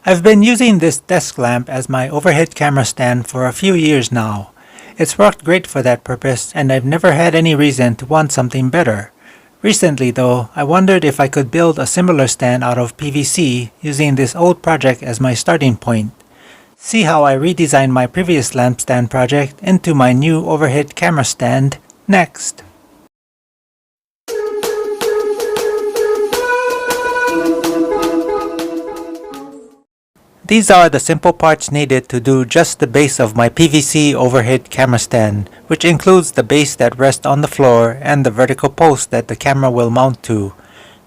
I've been using this desk lamp as my overhead camera stand for a few years now. It's worked great for that purpose, and I've never had any reason to want something better. Recently though, I wondered if I could build a similar stand out of PVC using this old project as my starting point. See how I redesigned my previous lamp stand project into my new overhead camera stand next. These are the simple parts needed to do just the base of my PVC overhead camera stand, which includes the base that rests on the floor and the vertical post that the camera will mount to.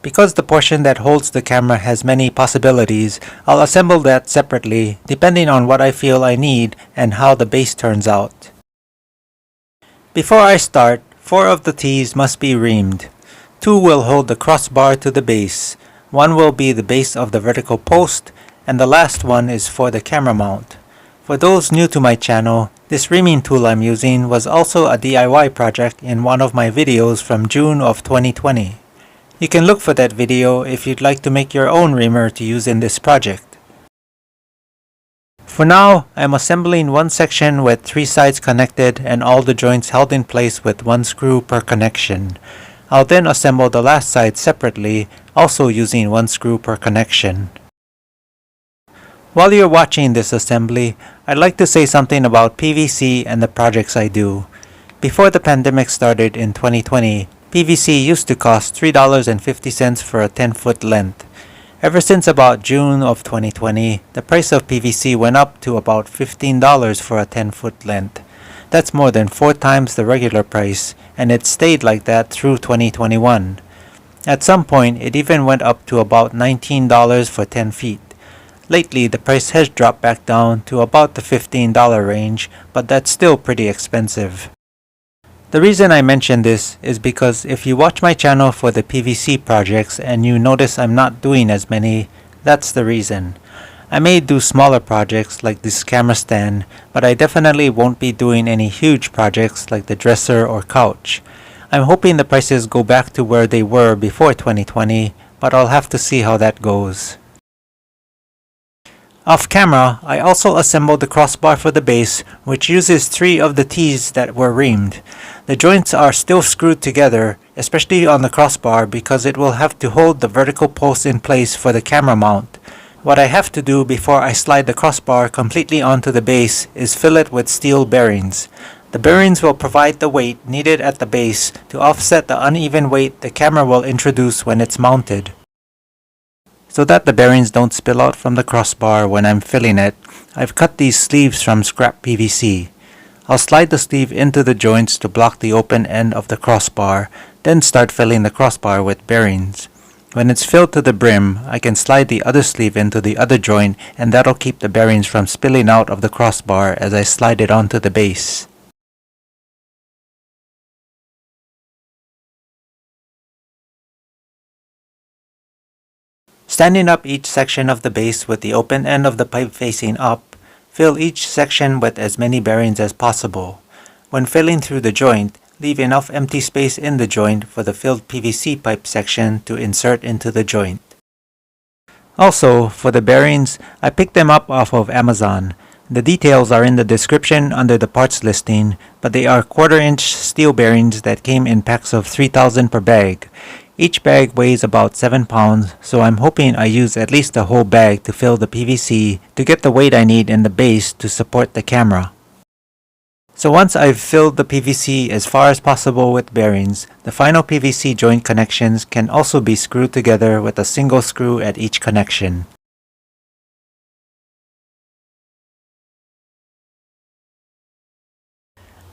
Because the portion that holds the camera has many possibilities, I'll assemble that separately depending on what I feel I need and how the base turns out. Before I start, 4 of the T's must be reamed. 2 will hold the crossbar to the base, 1 will be the base of the vertical post, and the last one is for the camera mount. For those new to my channel, this reaming tool I'm using was also a DIY project in one of my videos from June of 2020. You can look for that video if you'd like to make your own reamer to use in this project. For now, I'm assembling one section with 3 sides connected and all the joints held in place with 1 screw per connection. I'll then assemble the last side separately, also using 1 screw per connection. While you're watching this assembly, I'd like to say something about PVC and the projects I do. Before the pandemic started in 2020, PVC used to cost $3.50 for a 10-foot length. Ever since about June of 2020, the price of PVC went up to about $15 for a 10-foot length. That's more than 4 times the regular price, and it stayed like that through 2021. At some point, it even went up to about $19 for 10 feet. Lately, the price has dropped back down to about the $15 range, but that's still pretty expensive. The reason I mention this is because if you watch my channel for the PVC projects and you notice I'm not doing as many, that's the reason. I may do smaller projects like this camera stand, but I definitely won't be doing any huge projects like the dresser or couch. I'm hoping the prices go back to where they were before 2020, but I'll have to see how that goes. Off camera, I also assembled the crossbar for the base, which uses 3 of the T's that were reamed. The joints are still screwed together, especially on the crossbar because it will have to hold the vertical post in place for the camera mount. What I have to do before I slide the crossbar completely onto the base is fill it with steel bearings. The bearings will provide the weight needed at the base to offset the uneven weight the camera will introduce when it's mounted. So that the bearings don't spill out from the crossbar when I'm filling it, I've cut these sleeves from scrap PVC. I'll slide the sleeve into the joints to block the open end of the crossbar, then start filling the crossbar with bearings. When it's filled to the brim, I can slide the other sleeve into the other joint, and that'll keep the bearings from spilling out of the crossbar as I slide it onto the base. Standing up each section of the base with the open end of the pipe facing up, fill each section with as many bearings as possible. When filling through the joint, leave enough empty space in the joint for the filled PVC pipe section to insert into the joint. Also, for the bearings, I picked them up off of Amazon. The details are in the description under the parts listing, but they are 1/4-inch steel bearings that came in packs of 3,000 per bag. Each bag weighs about 7 pounds, so I'm hoping I use at least a whole bag to fill the PVC to get the weight I need in the base to support the camera. So once I've filled the PVC as far as possible with bearings, the final PVC joint connections can also be screwed together with a single screw at each connection.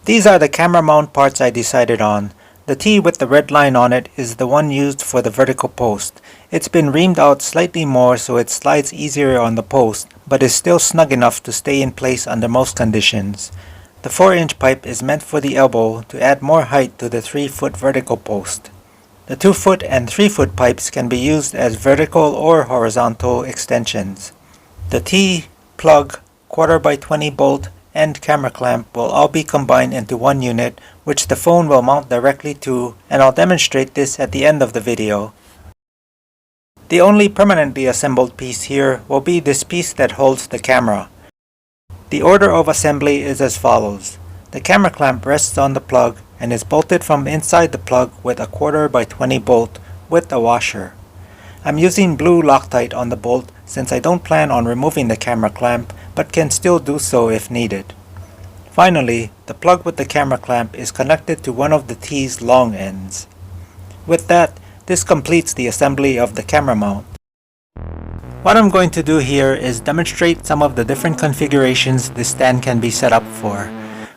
These are the camera mount parts I decided on. The T with the red line on it is the one used for the vertical post. It's been reamed out slightly more so it slides easier on the post, but is still snug enough to stay in place under most conditions. The 4-inch pipe is meant for the elbow to add more height to the 3-foot vertical post. The 2-foot and 3-foot pipes can be used as vertical or horizontal extensions. The T, plug, 1/4x20 bolt, and camera clamp will all be combined into one unit, which the phone will mount directly to, and I'll demonstrate this at the end of the video. The only permanently assembled piece here will be this piece that holds the camera. The order of assembly is as follows. The camera clamp rests on the plug and is bolted from inside the plug with a 1/4 by 20 bolt with a washer. I'm using blue Loctite on the bolt since I don't plan on removing the camera clamp but can still do so if needed. Finally, the plug with the camera clamp is connected to one of the T's long ends. With that, this completes the assembly of the camera mount. What I'm going to do here is demonstrate some of the different configurations this stand can be set up for.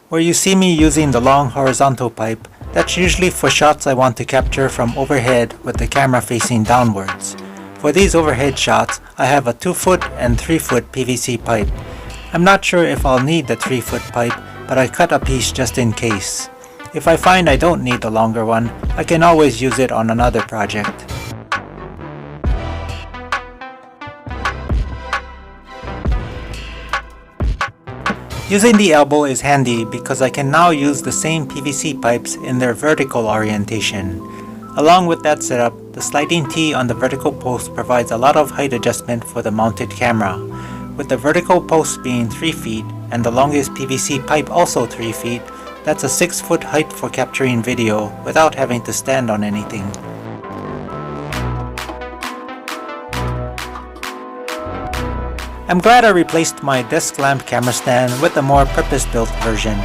Where you see me using the long horizontal pipe, that's usually for shots I want to capture from overhead with the camera facing downwards. For these overhead shots, I have a 2-foot and 3-foot PVC pipe. I'm not sure if I'll need the 3-foot pipe, but I cut a piece just in case. If I find I don't need the longer one, I can always use it on another project. Using the elbow is handy because I can now use the same PVC pipes in their vertical orientation. Along with that setup, the sliding T on the vertical post provides a lot of height adjustment for the mounted camera. With the vertical post being 3 feet and the longest PVC pipe also 3 feet, that's a 6-foot height for capturing video without having to stand on anything. I'm glad I replaced my desk lamp camera stand with a more purpose-built version.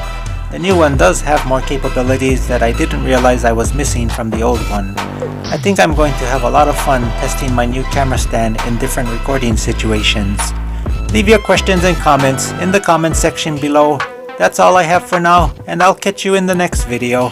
The new one does have more capabilities that I didn't realize I was missing from the old one. I think I'm going to have a lot of fun testing my new camera stand in different recording situations. Leave your questions and comments in the comment section below. That's all I have for now, and I'll catch you in the next video.